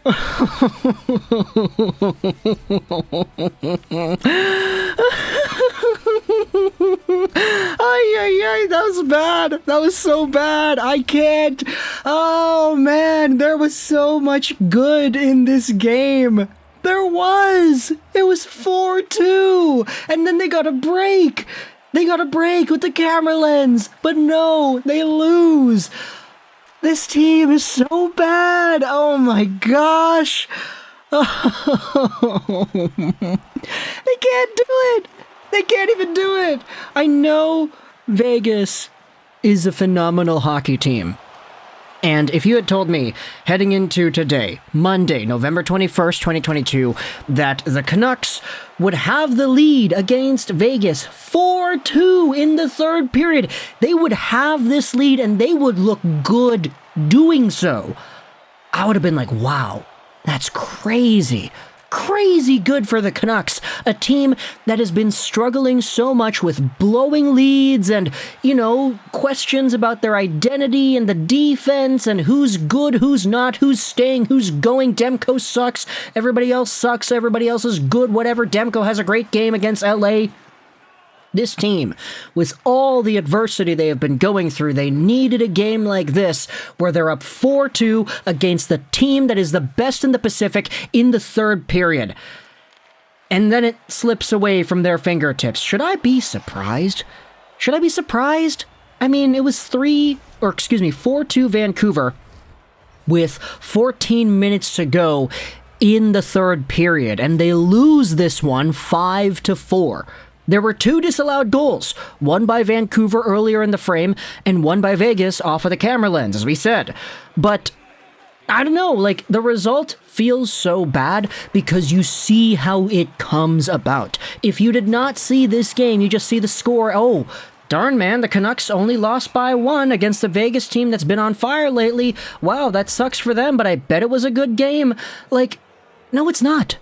Ay, that was bad. That was so bad. I can't. Oh, man, there was so much good in this game. There was. It was 4-2. And then they got a break. They got a break with the camera lens. But no, they lose. This team is so bad. Oh, my gosh. They can't do it. They can't even do it. I know Vegas is a phenomenal hockey team. And if you had told me heading into today, Monday, November 21st, 2022, that the Canucks would have the lead against Vegas 4-2 in the third period, they would have this lead and they would look good doing so, I would have been like, wow, that's crazy. Crazy good for the Canucks, a team that has been struggling so much with blowing leads and, questions about their identity and the defense and who's good, who's not, who's staying, who's going. Demko sucks, everybody else sucks, everybody else is good, whatever. Demko has a great game against LA. This team, with all the adversity they have been going through, they needed a game like this where they're up 4-2 against the team that is the best in the Pacific in the third period. And then it slips away from their fingertips. Should I be surprised? Should I be surprised? I mean, it was 4-2 Vancouver with 14 minutes to go in the third period, and they lose this one 5-4. There were 2 disallowed goals, one by Vancouver earlier in the frame, and one by Vegas off of the camera lens, as we said. But, I don't know, the result feels so bad because you see how it comes about. If you did not see this game, you just see the score, oh, darn man, the Canucks only lost by 1 against the Vegas team that's been on fire lately. Wow, that sucks for them, but I bet it was a good game. No, it's not.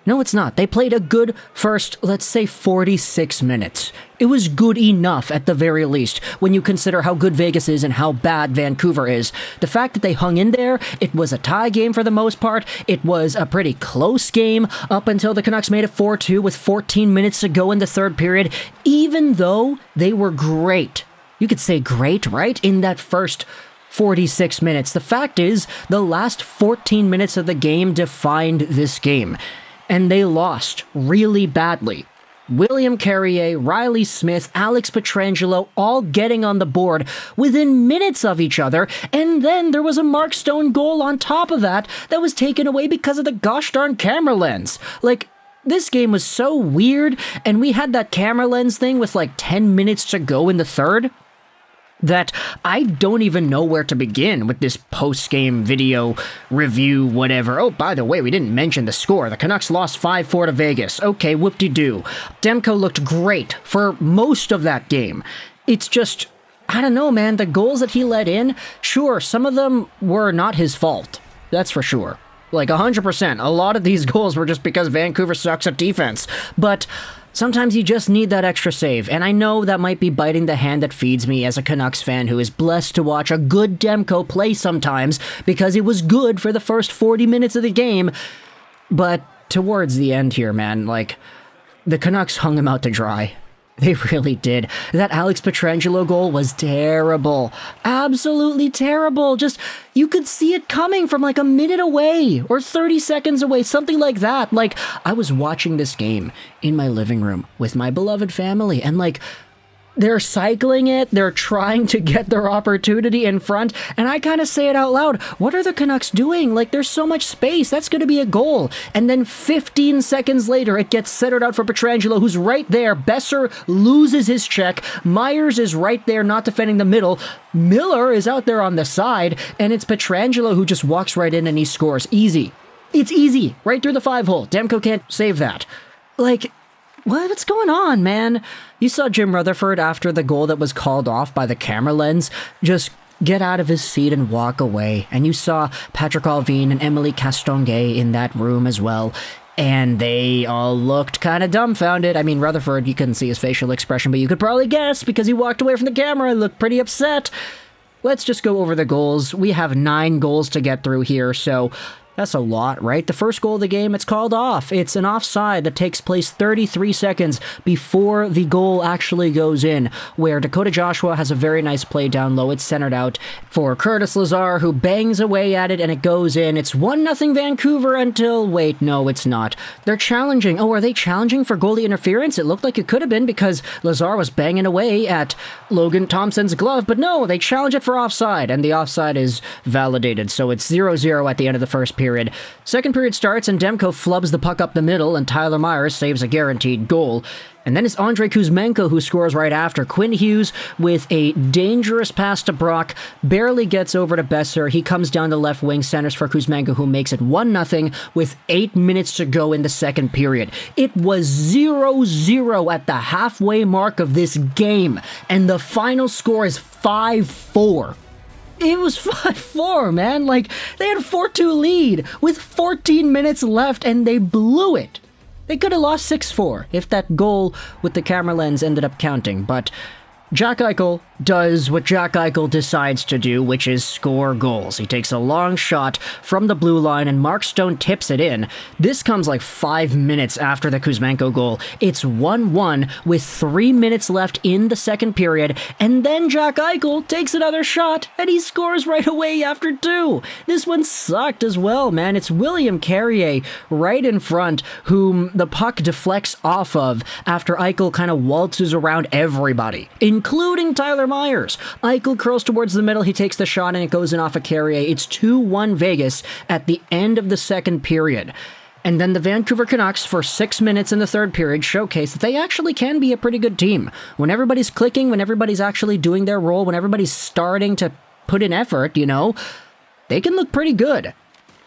No, it's not. They played a good first, let's say, 46 minutes. It was good enough, at the very least, when you consider how good Vegas is and how bad Vancouver is. The fact that they hung in there, it was a tie game for the most part. It was a pretty close game up until the Canucks made it 4-2 with 14 minutes to go in the third period, even though they were great. You could say great, right? In that first 46 minutes. The fact is, the last 14 minutes of the game defined this game. And they lost really badly. William Carrier, Riley Smith, Alex Pietrangelo all getting on the board within minutes of each other, and then there was a Mark Stone goal on top of that was taken away because of the gosh darn camera lens. This game was so weird, and we had that camera lens thing with 10 minutes to go in the third, that I don't even know where to begin with this post-game video review, whatever. Oh, by the way, we didn't mention the score. The Canucks lost 5-4 to Vegas. Okay, whoop-de-doo. Demko looked great for most of that game. It's just, I don't know, man, the goals that he let in, sure, some of them were not his fault. That's for sure. 100%. A lot of these goals were just because Vancouver sucks at defense. But sometimes you just need that extra save, and I know that might be biting the hand that feeds me as a Canucks fan who is blessed to watch a good Demko play sometimes because it was good for the first 40 minutes of the game. But towards the end here, man, the Canucks hung him out to dry. They really did. That Alex Pietrangelo goal was terrible. Absolutely terrible. Just, you could see it coming from a minute away or 30 seconds away, something like that. I was watching this game in my living room with my beloved family, and they're cycling it, they're trying to get their opportunity in front, and I kind of say it out loud, what are the Canucks doing? There's so much space, that's going to be a goal. And then 15 seconds later, it gets centered out for Pietrangelo, who's right there. Besser loses his check. Myers is right there, not defending the middle. Miller is out there on the side, and it's Pietrangelo who just walks right in and he scores. Easy. It's easy. Right through the 5-hole. Demko can't save that. What's going on, man? You saw Jim Rutherford after the goal that was called off by the camera lens just get out of his seat and walk away. And you saw Patrick Allvin and Emily Castonguay in that room as well. And they all looked kind of dumbfounded. I mean, Rutherford, you couldn't see his facial expression, but you could probably guess because he walked away from the camera and looked pretty upset. Let's just go over the goals. We have 9 goals to get through here, so That's a lot, right? The first goal of the game, it's called off. It's an offside that takes place 33 seconds before the goal actually goes in, where Dakota Joshua has a very nice play down low. It's centered out for Curtis Lazar, who bangs away at it, and it goes in. It's 1-0 Vancouver until, wait, no, it's not. They're challenging. Oh, are they challenging for goalie interference? It looked like it could have been because Lazar was banging away at Logan Thompson's glove, but no, they challenge it for offside, and the offside is validated, so it's 0-0 at the end of the first period. Second period starts, and Demko flubs the puck up the middle, and Tyler Myers saves a guaranteed goal. And then it's Andrei Kuzmenko who scores right after. Quinn Hughes with a dangerous pass to Brock, barely gets over to Besser. He comes down the left wing, centers for Kuzmenko, who makes it 1-0 with 8 minutes to go in the second period. It was 0-0 at the halfway mark of this game, and the final score is 5-4. It was 5-4, man. Like, they had a 4-2 lead with 14 minutes left, and they blew it. They could have lost 6-4 if that goal with the camera lens ended up counting, but Jack Eichel does what Jack Eichel decides to do, which is score goals. He takes a long shot from the blue line, and Mark Stone tips it in. This comes like 5 minutes after the Kuzmenko goal. It's 1-1 with 3 minutes left in the second period, and then Jack Eichel takes another shot, and he scores right away after 2. This one sucked as well, man. It's William Carrier right in front, whom the puck deflects off of after Eichel kind of waltzes around everybody, including Tyler Myers. Eichel curls towards the middle, he takes the shot, and it goes in off of Carrier. It's 2-1 Vegas at the end of the second period. And then the Vancouver Canucks, for 6 minutes in the third period, showcase that they actually can be a pretty good team. When everybody's clicking, when everybody's actually doing their role, when everybody's starting to put in effort, you know, they can look pretty good.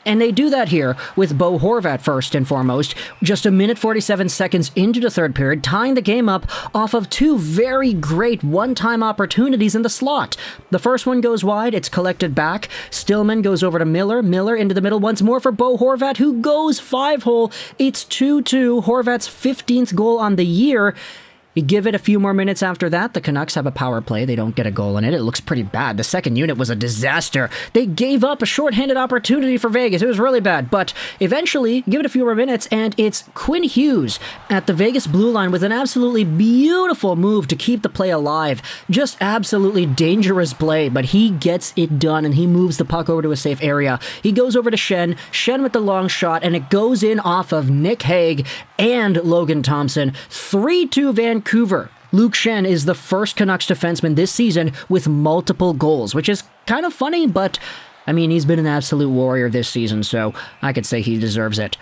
And they do that here with Bo Horvat first and foremost, just 1:47 seconds into the third period, tying the game up off of 2 very great one-time opportunities in the slot. The first one goes wide, it's collected back. Stillman goes over to Miller. Miller into the middle once more for Bo Horvat, who goes 5-hole. It's 2-2, Horvat's 15th goal on the year. You give it a few more minutes after that, the Canucks have a power play. They don't get a goal in it. It looks pretty bad. The second unit was a disaster. They gave up a shorthanded opportunity for Vegas. It was really bad. But eventually, give it a few more minutes, and it's Quinn Hughes at the Vegas blue line with an absolutely beautiful move to keep the play alive. Just absolutely dangerous play, but he gets it done, and he moves the puck over to a safe area. He goes over to Schenn. Schenn with the long shot, and it goes in off of Nick Hague and Logan Thompson. 3-2 Vancouver. Luke Schenn is the first Canucks defenseman this season with multiple goals, which is kind of funny, but, I mean, he's been an absolute warrior this season, so I could say he deserves it.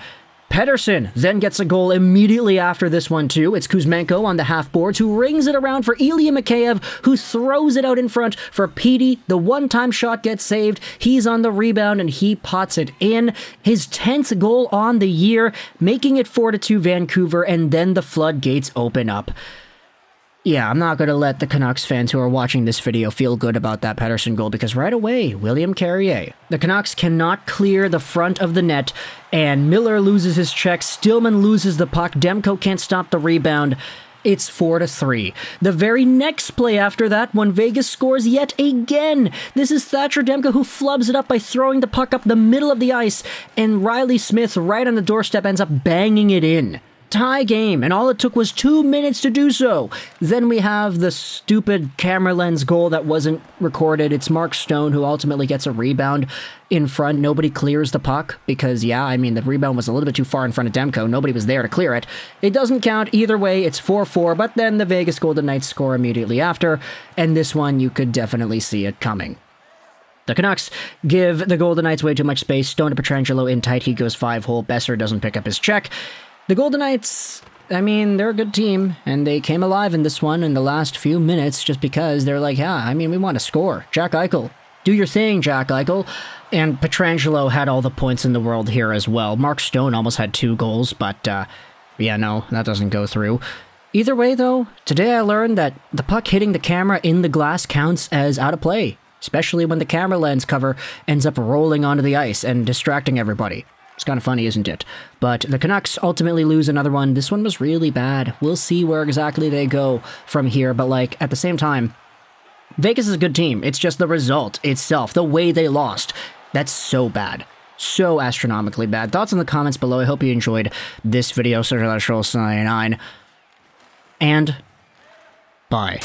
Pettersson then gets a goal immediately after this one, too. It's Kuzmenko on the half boards who rings it around for Ilya Mikheyev, who throws it out in front for Petey. The one-time shot gets saved. He's on the rebound, and he pots it in. His 10th goal on the year, making it 4-2 Vancouver, and then the floodgates open up. Yeah, I'm not going to let the Canucks fans who are watching this video feel good about that Pettersson goal, because right away, William Carrier. The Canucks cannot clear the front of the net, and Miller loses his check, Stillman loses the puck, Demko can't stop the rebound. It's 4-3. The very next play after that, when Vegas scores yet again. This is Thatcher Demko who flubs it up by throwing the puck up the middle of the ice, and Riley Smith right on the doorstep ends up banging it in. Tie game, and all it took was 2 minutes to do so. Then we have the stupid camera lens goal that wasn't recorded. It's Mark Stone who ultimately gets a rebound in front. Nobody clears the puck because, yeah, I mean, the rebound was a little bit too far in front of Demko. Nobody was there to clear it. It doesn't count either way. It's 4-4, but then the Vegas Golden Knights score immediately after, and this one you could definitely see it coming. The Canucks give the Golden Knights way too much space. Stone to Pietrangelo in tight. He goes 5-hole. Besser doesn't pick up his check. The Golden Knights, I mean, they're a good team, and they came alive in this one in the last few minutes just because they're like, yeah, I mean, we want to score. Jack Eichel, do your thing, Jack Eichel. And Pietrangelo had all the points in the world here as well. Mark Stone almost had 2 goals, but, yeah, no, that doesn't go through. Either way, though, today I learned that the puck hitting the camera in the glass counts as out of play, especially when the camera lens cover ends up rolling onto the ice and distracting everybody. It's kind of funny, isn't it? But the Canucks ultimately lose another one. This one was really bad. We'll see where exactly they go from here. But, like, at the same time, Vegas is a good team. It's just the result itself, the way they lost. That's so bad. So astronomically bad. Thoughts in the comments below. I hope you enjoyed this video. Search that Troll 99. And bye.